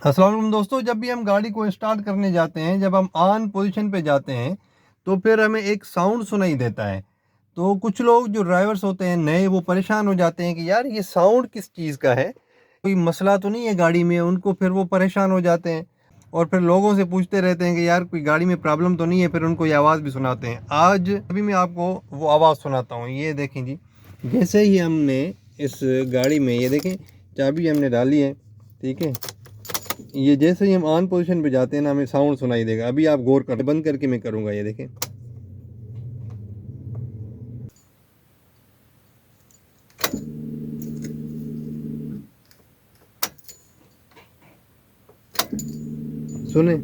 अस्सलाम वालेकुम दोस्तों, जब भी हम गाड़ी को स्टार्ट करने जाते हैं, जब हम ऑन पोजीशन पे जाते हैं तो फिर हमें एक साउंड सुनाई देता है। तो कुछ लोग जो ड्राइवर्स होते हैं नए, वो परेशान हो जाते हैं कि यार ये साउंड किस चीज़ का है, कोई मसला तो नहीं है गाड़ी में। उनको फिर वो परेशान हो जाते हैं और फिर लोगों से पूछते रहते हैं कि यार कोई गाड़ी में प्रॉब्लम तो नहीं है, फिर उनको ये आवाज़ भी सुनाते हैं। आज अभी मैं आपको वो आवाज़ सुनाता हूँ, ये देखें जी। जैसे ही हमने इस गाड़ी में ये देखें चाबी हमने डाली है, ठीक है। ये जैसे ही हम ऑन पोजीशन पे जाते हैं ना, हमें साउंड सुनाई देगा। अभी आप गौर कर, बंद करके मैं करूँगा, ये देखें। सुने।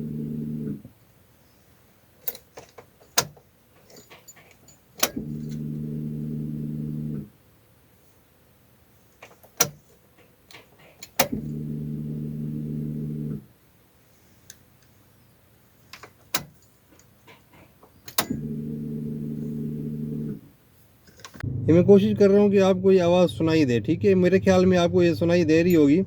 ये मैं कोशिश कर रहा हूँ कि आपको ये आवाज़ सुनाई दे, ठीक है। मेरे ख्याल में आपको ये सुनाई दे रही होगी।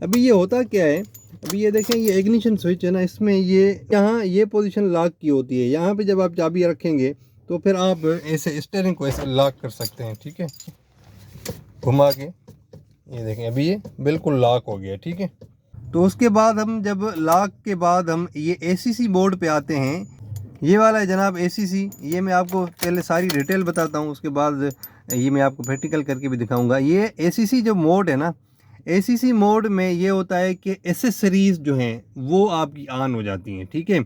अभी ये होता क्या है, अभी ये देखें, ये इग्निशन स्विच है ना, इसमें ये यहाँ ये पोजीशन लॉक की होती है। यहाँ पे जब आप चाबी रखेंगे तो फिर आप ऐसे स्टीयरिंग को ऐसे लॉक कर सकते हैं, ठीक है, घुमा के। ये देखें अभी ये बिल्कुल लॉक हो गया, ठीक है। तो उसके बाद हम जब लॉक के बाद हम ये एसीसी मोड पे आते हैं। ये वाला है जनाब एसीसी। ये मैं आपको पहले सारी डिटेल बताता हूँ, उसके बाद ये मैं आपको प्रैक्टिकल करके भी दिखाऊंगा। ये एसीसी जो मोड है ना, एसीसी मोड में ये होता है कि एसेसरीज़ जो हैं वो आपकी ऑन हो जाती हैं, ठीक है।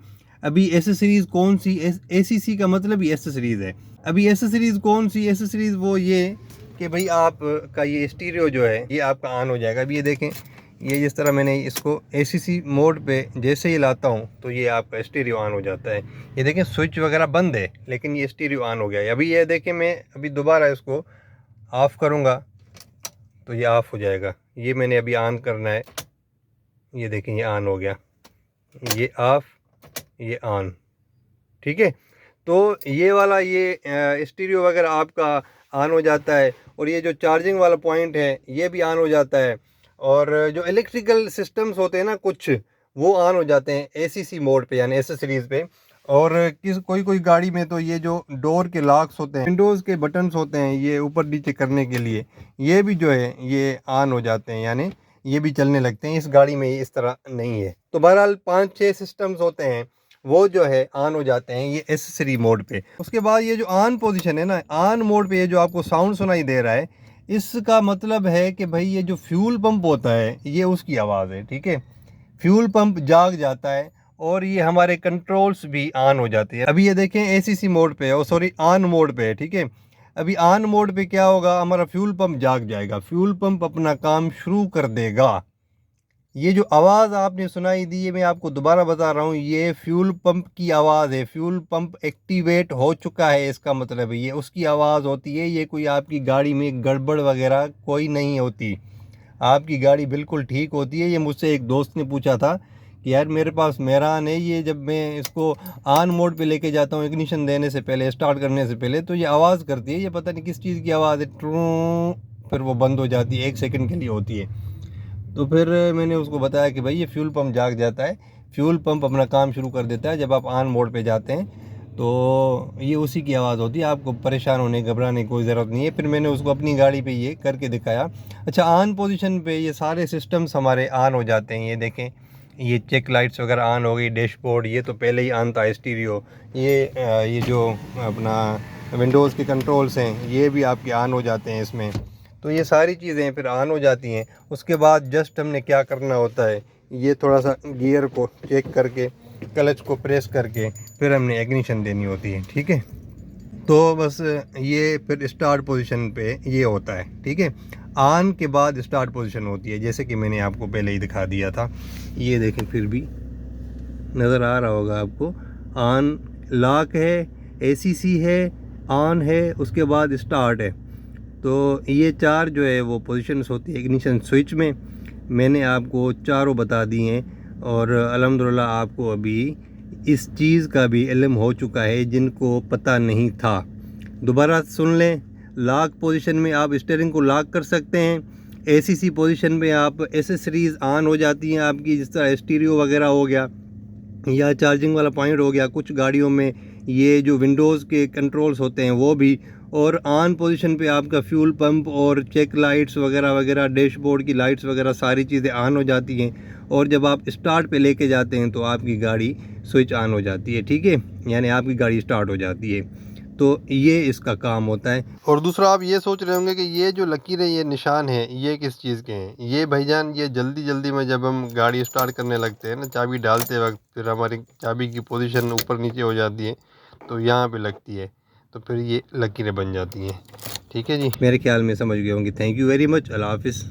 अभी एसेसरीज़ कौन सी, एसीसी का मतलब ही एसेसरीज़ है। अभी एसेसरीज़ कौन सी, एसेसरीज़ वो ये कि भाई आप का ये स्टीरियो जो है ये आपका ऑन हो जाएगा। अभी ये देखें, ये जिस तरह मैंने इसको एसीसी मोड पे जैसे ही लाता हूँ तो ये आपका स्टीरियो ऑन हो जाता है। ये देखें स्विच वगैरह बंद है लेकिन ये स्टीरियो ऑन हो गया है। अभी ये देखें, मैं अभी दोबारा इसको ऑफ़ करूँगा तो ये ऑफ़ हो जाएगा। ये मैंने अभी ऑन करना है, ये देखें ये ऑन हो गया, ये ऑफ़, ये ऑन, ठीक है। तो ये वाला ये स्टीरियो वगैरह आपका ऑन हो जाता है और ये जो चार्जिंग वाला पॉइंट है ये भी ऑन हो जाता है। और जो इलेक्ट्रिकल सिस्टम्स होते हैं ना कुछ, वो ऑन हो जाते हैं एसीसी मोड पे, यानी एसेसरीज़ पे। और कोई कोई गाड़ी में तो ये जो डोर के लॉक्स होते हैं, विंडोज़ के बटन्स होते हैं, ये ऊपर नीचे करने के लिए, ये भी जो है ये ऑन हो जाते हैं, यानी ये भी चलने लगते हैं। इस गाड़ी में इस तरह नहीं है। तो बहरहाल 5-6 सिस्टम्स होते हैं वो जो है ऑन हो जाते हैं ये एसेसरी मोड पे। उसके बाद ये जो ऑन पोजीशन है ना, ऑन मोड पे ये जो आपको साउंड सुनाई दे रहा है, इसका मतलब है कि भाई ये जो फ्यूल पंप होता है ये उसकी आवाज़ है, ठीक है। फ्यूल पंप जाग जाता है और ये हमारे कंट्रोल्स भी ऑन हो जाते हैं। अभी ये देखें एसीसी मोड पे है, सॉरी ऑन मोड पे है, ठीक है। अभी ऑन मोड पे क्या होगा, हमारा फ्यूल पंप जाग जाएगा, फ्यूल पंप अपना काम शुरू कर देगा। ये जो आवाज़ आपने सुनाई दी है, मैं आपको दोबारा बता रहा हूँ, ये फ्यूल पंप की आवाज़ है। फ्यूल पंप एक्टिवेट हो चुका है, इसका मतलब है ये उसकी आवाज़ होती है। ये कोई आपकी गाड़ी में गड़बड़ वगैरह कोई नहीं होती, आपकी गाड़ी बिल्कुल ठीक होती है। ये मुझसे एक दोस्त ने पूछा था कि यार मेरे पास मेहरान है, ये जब मैं इसको ऑन मोड पे लेके जाता हूँ इग्निशन देने से पहले, स्टार्ट करने से पहले, तो ये आवाज़ करती है। ये पता नहीं किस चीज़ की आवाज़ है, ट्रू, फिर वो बंद हो जाती है, 1 सेकंड के लिए होती है। तो फिर मैंने उसको बताया कि भाई ये फ्यूल पंप जाग जाता है, फ्यूल पंप अपना काम शुरू कर देता है जब आप ऑन मोड पे जाते हैं। तो ये उसी की आवाज़ होती है, आपको परेशान होने घबराने की कोई ज़रूरत नहीं है। फिर मैंने उसको अपनी गाड़ी पे ये करके दिखाया। अच्छा, ऑन पोजीशन पे ये सारे सिस्टम्स हमारे ऑन हो जाते हैं। ये देखें, ये चेक लाइट्स वगैरह ऑन हो गई, डैशबोर्ड ये तो पहले ही ऑन था, स्टीरियो, ये जो अपना विंडोज़ के कंट्रोल्स हैं ये भी आपके ऑन हो जाते हैं इसमें। तो ये सारी चीज़ें फिर ऑन हो जाती हैं। उसके बाद जस्ट हमने क्या करना होता है, ये थोड़ा सा गियर को चेक करके, क्लच को प्रेस करके फिर हमने इग्निशन देनी होती है, ठीक है। तो बस ये फिर स्टार्ट पोजीशन पे ये होता है, ठीक है। ऑन के बाद स्टार्ट पोजीशन होती है, जैसे कि मैंने आपको पहले ही दिखा दिया था। ये देखें, फिर भी नज़र आ रहा होगा आपको, ऑन लॉक है, एसीसी है, ऑन है, उसके बाद स्टार्ट है। तो ये 4 जो है वो पोजीशंस होती है इग्निशन स्विच में। मैंने आपको चारों बता दी हैं और अल्हम्दुलिल्लाह आपको अभी इस चीज़ का भी इल्म हो चुका है जिनको पता नहीं था। दोबारा सुन लें, लॉक पोजीशन में आप स्टीयरिंग को लॉक कर सकते हैं, ACC पोजीशन पे आप एसेसरीज़ ऑन हो जाती हैं आपकी, जिस तरह स्टीरियो वगैरह हो गया या चार्जिंग वाला पॉइंट हो गया। कुछ गाड़ियों में ये जो विंडोज़ के कंट्रोल्स होते हैं वो भी, और ऑन पोजीशन पे आपका फ्यूल पंप और चेक लाइट्स वगैरह वगैरह, डैशबोर्ड की लाइट्स वगैरह सारी चीज़ें ऑन हो जाती हैं। और जब आप स्टार्ट पे लेके जाते हैं तो आपकी गाड़ी स्विच ऑन हो जाती है, ठीक है, यानी आपकी गाड़ी स्टार्ट हो जाती है। तो ये इसका काम होता है। और दूसरा, आप ये सोच रहे होंगे कि ये जो लकीरें, ये निशान हैं, ये किस चीज़ के हैं? ये भाईजान, ये जल्दी जल्दी में जब हम गाड़ी स्टार्ट करने लगते हैं ना, चाबी डालते वक्त, फिर हमारी चाबी की पोजीशन ऊपर नीचे हो जाती है तो यहाँ पे लगती है, तो फिर ये लकीरें बन जाती हैं। ठीक है जी, मेरे ख्याल में समझ गए होंगे। Thank you very much. अल्लाह हाफिज़।